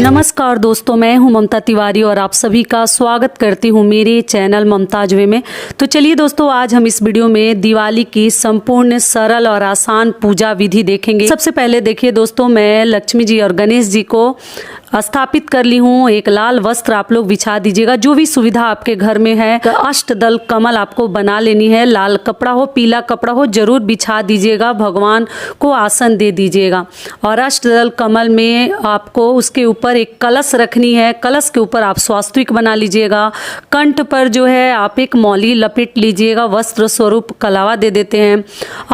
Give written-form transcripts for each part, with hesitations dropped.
नमस्कार दोस्तों, मैं हूं ममता तिवारी और आप सभी का स्वागत करती हूं मेरे चैनल ममताज वे में। तो चलिए दोस्तों, आज हम इस वीडियो में दिवाली की संपूर्ण सरल और आसान पूजा विधि देखेंगे। सबसे पहले देखिए दोस्तों, मैं लक्ष्मी जी और गणेश जी को स्थापित कर ली हूँ। एक लाल वस्त्र आप लोग बिछा दीजिएगा, जो भी सुविधा आपके घर में है। अष्टदल कमल आपको बना लेनी है, लाल कपड़ा हो पीला कपड़ा हो जरूर बिछा दीजिएगा, भगवान को आसन दे दीजिएगा। और अष्टदल कमल में आपको उसके ऊपर एक कलश रखनी है, कलश के ऊपर आप स्वास्तिक बना लीजिएगा। कंठ पर जो है आप एक मौली लपेट लीजिएगा, वस्त्र स्वरूप कलावा दे देते हैं।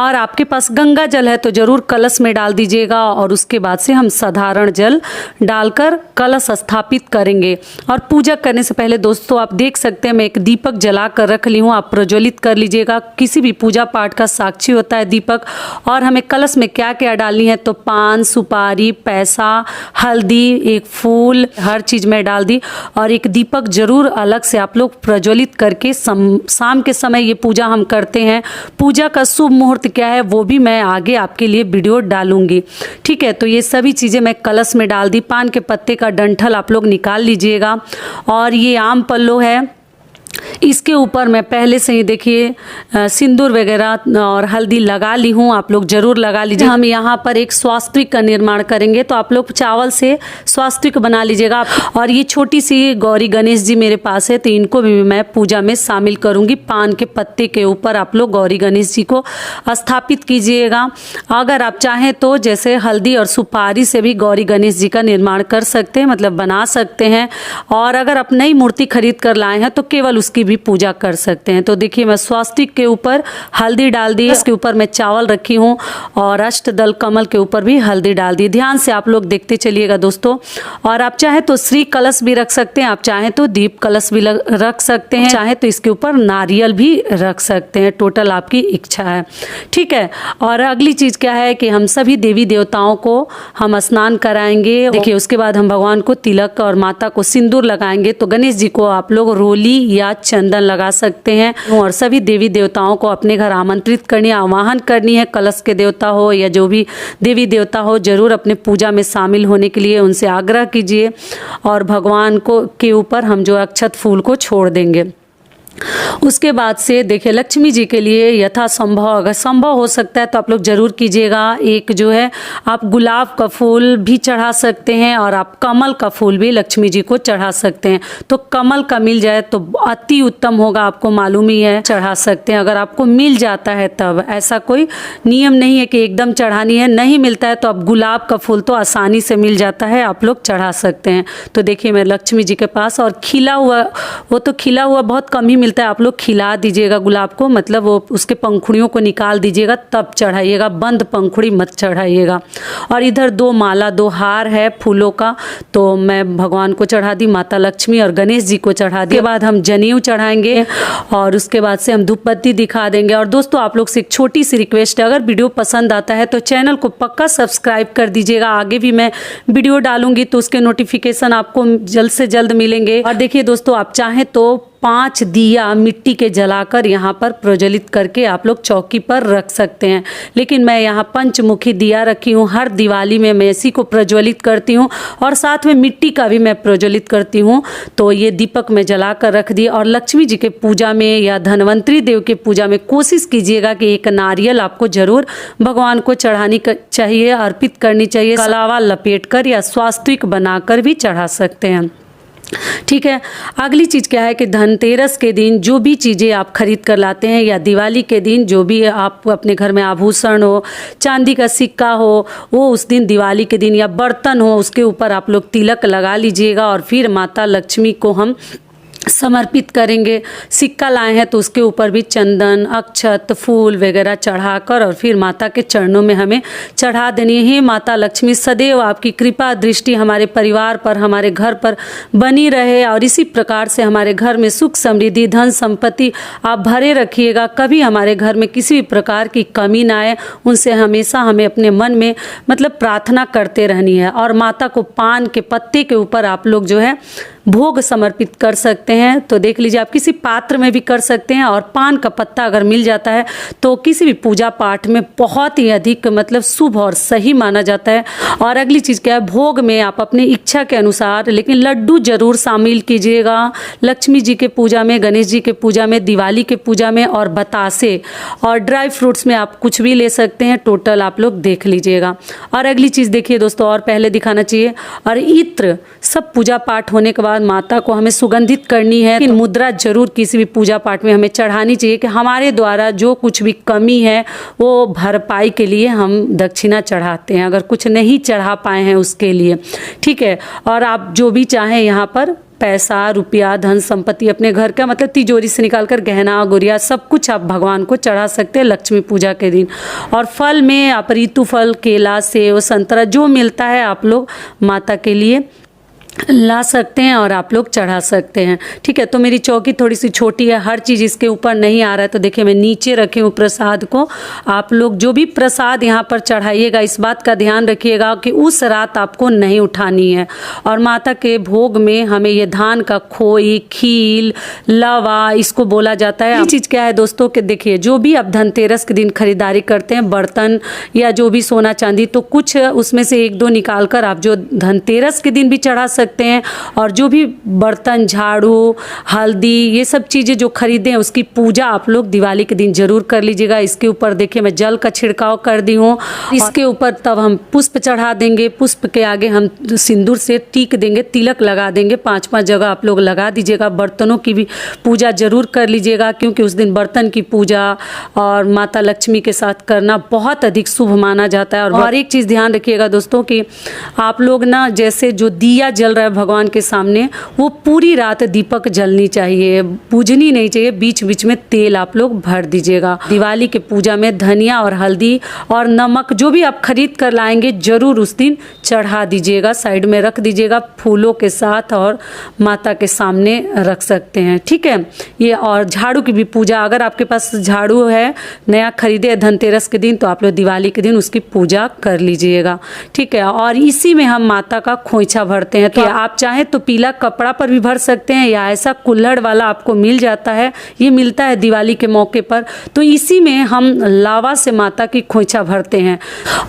और आपके पास गंगा जल है तो जरूर कलश में डाल दीजिएगा। और उसके बाद से हम साधारण जल डालकर कलश स्थापित करेंगे। और पूजा करने से पहले दोस्तों आप देख सकते हैं, मैं एक दीपक जला कर रख ली हूँ, आप प्रज्वलित कर लीजिएगा। किसी भी पूजा पाठ का साक्षी होता है दीपक। और हमें कलश में क्या क्या डालनी है, तो पान, सुपारी, पैसा, हल्दी, एक फूल, हर चीज में डाल दी। और एक दीपक जरूर अलग से आप लोग प्रज्वलित करके शाम के समय ये पूजा हम करते हैं। पूजा का शुभ मुहूर्त क्या है वो भी मैं आगे आपके लिए वीडियो डालूंगी, ठीक है। तो ये सभी चीजें मैं कलश में डाल दी। पान के पत्ते का डंठल आप लोग निकाल लीजिएगा। और ये आम पल्लो है, इसके ऊपर मैं पहले से ही देखिए सिंदूर वगैरह और हल्दी लगा ली हूँ, आप लोग जरूर लगा लीजिए। हम यहाँ पर एक स्वास्तिक का निर्माण करेंगे, तो आप लोग चावल से स्वास्तिक बना लीजिएगा। और ये छोटी सी गौरी गणेश जी मेरे पास है, तो इनको भी मैं पूजा में शामिल करूँगी। पान के पत्ते के ऊपर आप लोग गौरी गणेश जी को स्थापित कीजिएगा। अगर आप चाहें तो जैसे हल्दी और सुपारी से भी गौरी गणेश जी का निर्माण कर सकते हैं, मतलब बना सकते हैं। और अगर आप नई मूर्ति खरीद कर लाए हैं तो केवल उसकी भी पूजा कर सकते हैं। तो देखिए मैं स्वास्तिक के ऊपर हल्दी डाल दी, इसके ऊपर मैं चावल रखी हूँ। और अष्टदल कमल के ऊपर भी हल्दी डाल दी। ध्यान से आप लोग देखते चलिएगा दोस्तों। और आप चाहे तो श्री कलश भी रख सकते हैं, आप चाहे तो दीप कलश भी रख सकते हैं, चाहे तो इसके ऊपर नारियल भी रख सकते हैं। टोटल आपकी इच्छा है, ठीक है। और अगली चीज क्या है कि हम सभी देवी देवताओं को हम स्नान कराएंगे। देखिए उसके बाद हम भगवान को तिलक और माता को सिंदूर लगाएंगे। तो गणेश जी को आप लोग रोली या चंदन लगा सकते हैं। और सभी देवी देवताओं को अपने घर आमंत्रित करनी, आवाहन करनी है। कलश के देवता हो या जो भी देवी देवता हो, जरूर अपने पूजा में शामिल होने के लिए उनसे आग्रह कीजिए। और भगवान को के ऊपर हम जो अक्षत फूल को छोड़ देंगे। उसके बाद से देखिए लक्ष्मी जी के लिए यथासंभव, अगर संभव हो सकता है तो आप लोग जरूर कीजिएगा। एक जो है आप गुलाब का फूल भी चढ़ा सकते हैं और आप कमल का फूल भी लक्ष्मी जी को चढ़ा सकते हैं। तो कमल का मिल जाए तो अति उत्तम होगा, आपको मालूम ही है, चढ़ा सकते हैं अगर आपको मिल जाता है तब। ऐसा कोई नियम नहीं है कि एकदम चढ़ानी है, नहीं मिलता है तो आप गुलाब का फूल तो आसानी से मिल जाता है, आप लोग चढ़ा सकते हैं। तो देखिए मैं लक्ष्मी जी के पास, और खिला हुआ, वो तो खिला हुआ बहुत कम ही मिलता है, आप लोग खिला दीजिएगा गुलाब को, मतलब वो उसके पंखुड़ियों को निकाल दीजिएगा तब चढ़ाइएगा, बंद पंखुड़ी मत चढ़ाइएगा। और इधर दो माला, दो हार है फूलों का, तो मैं भगवान को चढ़ा दी, माता लक्ष्मी और गणेश जी को चढ़ा दी। के बाद हम जनेऊ चढ़ाएंगे और उसके बाद से हम धूप बत्ती दिखा देंगे। और दोस्तों आप लोग से एक छोटी सी रिक्वेस्ट है, अगर वीडियो पसंद आता है तो चैनल को पक्का सब्सक्राइब कर दीजिएगा। आगे भी मैं वीडियो डालूंगी तो उसके नोटिफिकेशन आपको जल्द से जल्द मिलेंगे। और देखिए दोस्तों, आप चाहें तो 5 दिया मिट्टी के जलाकर यहाँ पर प्रज्वलित करके आप लोग चौकी पर रख सकते हैं। लेकिन मैं यहाँ पंचमुखी दिया रखी हूँ, हर दिवाली में मैं इसी को प्रज्वलित करती हूँ। और साथ में मिट्टी का भी मैं प्रज्वलित करती हूँ। तो ये दीपक में जला कर रख दी। और लक्ष्मी जी के पूजा में या धन्वंतरी देव के पूजा में कोशिश कीजिएगा कि एक नारियल आपको जरूर भगवान को चढ़ानी चाहिए, अर्पित करनी चाहिए। कलावा लपेट कर या स्वास्तिक बनाकर भी चढ़ा सकते हैं, ठीक है। अगली चीज़ क्या है कि धनतेरस के दिन जो भी चीज़ें आप खरीद कर लाते हैं या दिवाली के दिन जो भी आप अपने घर में आभूषण हो, चांदी का सिक्का हो, वो उस दिन दिवाली के दिन, या बर्तन हो, उसके ऊपर आप लोग तिलक लगा लीजिएगा। और फिर माता लक्ष्मी को हम समर्पित करेंगे। सिक्का लाए हैं तो उसके ऊपर भी चंदन, अक्षत, फूल वगैरह चढ़ाकर और फिर माता के चरणों में हमें चढ़ा देनी है। माता लक्ष्मी सदैव आपकी कृपा दृष्टि हमारे परिवार पर, हमारे घर पर बनी रहे। और इसी प्रकार से हमारे घर में सुख समृद्धि, धन संपत्ति आप भरे रखिएगा। कभी हमारे घर में किसी भी प्रकार की कमी ना आए, उनसे हमेशा हमें अपने मन में मतलब प्रार्थना करते रहनी है। और माता को पान के पत्ते के ऊपर आप लोग जो है भोग समर्पित कर सकते हैं। तो देख लीजिए, आप किसी पात्र में भी कर सकते हैं, और पान का पत्ता अगर मिल जाता है तो किसी भी पूजा पाठ में बहुत ही अधिक मतलब शुभ और सही माना जाता है। और अगली चीज़ क्या है, भोग में आप अपनी इच्छा के अनुसार लेकिन लड्डू जरूर शामिल कीजिएगा। लक्ष्मी जी के पूजा में, गणेश जी के पूजा में, दिवाली के पूजा में, और बतासे और ड्राई फ्रूट्स में आप कुछ भी ले सकते हैं। टोटल आप लोग देख लीजिएगा। और अगली चीज़ देखिए दोस्तों, और पहले दिखाना चाहिए, और इत्र सब पूजा पाठ होने के बाद माता को हमें सुगंधित करनी है। लेकिन मुद्रा जरूर किसी भी पूजा पाठ में हमें चढ़ानी चाहिए कि हमारे द्वारा जो कुछ भी कमी है वो भरपाई के लिए हम दक्षिणा चढ़ाते हैं, अगर कुछ नहीं चढ़ा पाए हैं उसके लिए, ठीक है। और आप जो भी चाहें यहाँ पर पैसा, रुपया, धन संपत्ति, अपने घर का मतलब तिजोरी से निकालकर गहना गुड़िया सब कुछ आप भगवान को चढ़ा सकते हैं लक्ष्मी पूजा के दिन। और फल में आप ऋतु फल, केला, सेब, संतरा जो मिलता है आप लोग माता के लिए ला सकते हैं और आप लोग चढ़ा सकते हैं, ठीक है। तो मेरी चौकी थोड़ी सी छोटी है, हर चीज़ इसके ऊपर नहीं आ रहा है, तो देखिए मैं नीचे रखी हूँ प्रसाद को। आप लोग जो भी प्रसाद यहाँ पर चढ़ाइएगा इस बात का ध्यान रखिएगा कि उस रात आपको नहीं उठानी है। और माता के भोग में हमें ये धान का खोई, खील, लावा इसको बोला जाता है। ये चीज़ क्या है दोस्तों कि देखिए, जो भी आप धनतेरस के दिन खरीदारी करते हैं बर्तन या जो भी सोना चांदी, तो कुछ उसमें से एक दो निकाल कर आप जो धनतेरस के दिन भी चढ़ा सकते हैं। और जो भी बर्तन, झाड़ू, हल्दी, ये सब चीज़ें जो खरीदें उसकी पूजा आप लोग दिवाली के दिन जरूर कर लीजिएगा। इसके ऊपर देखिए मैं जल का छिड़काव कर दी हूँ। इसके ऊपर तब हम पुष्प चढ़ा देंगे, पुष्प के आगे हम सिंदूर से टीक देंगे, तिलक लगा देंगे। 5-5 जगह आप लोग लगा दीजिएगा। बर्तनों की भी पूजा जरूर कर लीजिएगा, क्योंकि उस दिन बर्तन की पूजा और माता लक्ष्मी के साथ करना बहुत अधिक शुभ माना जाता है। और एक चीज़ ध्यान रखिएगा दोस्तों कि आप लोग ना, जैसे जो दिया जल रहा है भगवान के सामने, वो पूरी रात दीपक जलनी चाहिए, बुझनी नहीं चाहिए। बीच बीच में तेल आप लोग भर दीजिएगा। दिवाली के पूजा में धनिया और हल्दी और नमक जो भी आप खरीद कर लाएंगे जरूर उस दिन चढ़ा दीजिएगा, साइड में रख दीजिएगा फूलों के साथ, और माता के सामने रख सकते हैं, ठीक है। ये और झाड़ू की भी पूजा, अगर आपके पास झाड़ू है नया खरीदे धनतेरस के दिन, तो आप लोग दिवाली के दिन उसकी पूजा कर लीजिएगा, ठीक है। और इसी में हम माता का खोइछा भरते हैं। तो आप चाहें तो पीला कपड़ा पर भी भर सकते हैं, या ऐसा कुल्हड़ वाला आपको मिल जाता है, ये मिलता है दिवाली के मौके पर, तो इसी में हम लावा से माता की खोइछा भरते हैं।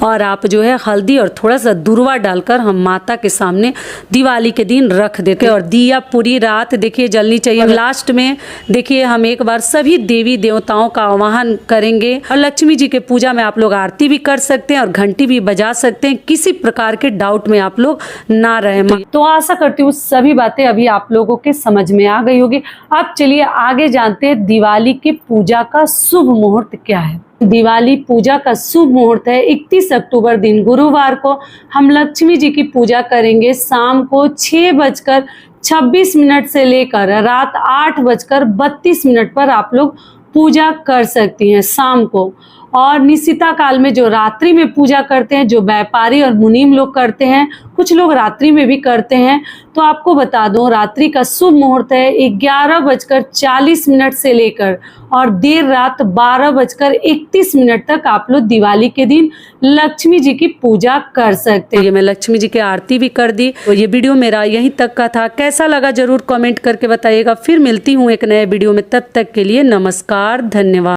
और आप जो है हल्दी और थोड़ा सा दूर्वा डालकर हम माता के सामने दिवाली के दिन रख देते हैं। और दिया पूरी रात देखिए जलनी चाहिए। लास्ट में देखिए हम एक बार सभी देवी देवताओं का आवाहन करेंगे। और लक्ष्मी जी के पूजा में आप लोग आरती भी कर सकते हैं और घंटी भी बजा सकते हैं। किसी प्रकार के डाउट में आप लोग ना रहें। तो आशा करती हूँ सभी बातें अभी आप लोगों के समझ में आ गई होगी। अब चलिए आगे जानते हैं दिवाली की पूजा का शुभ मुहूर्त क्या है। दिवाली पूजा का शुभ मुहूर्त है 31 अक्टूबर दिन गुरुवार को हम लक्ष्मी जी की पूजा करेंगे। शाम को 6:26 से लेकर रात 8:32 पर आप लोग पूजा कर सकती हैं शाम को। और निशिता काल में जो रात्रि में पूजा करते हैं, जो व्यापारी और मुनीम लोग करते हैं, कुछ लोग रात्रि में भी करते हैं। तो आपको बता दूं रात्रि का शुभ मुहूर्त है 11:40 से लेकर और देर रात 12:31 तक आप लोग दिवाली के दिन लक्ष्मी जी की पूजा कर सकते हैं। ये मैं लक्ष्मी जी की आरती भी कर दी। तो ये वीडियो मेरा यहीं तक का था, कैसा लगा जरूर कमेंट करके बताइएगा। फिर मिलती हूँ एक नए वीडियो में, तब तक के लिए नमस्कार, धन्यवाद।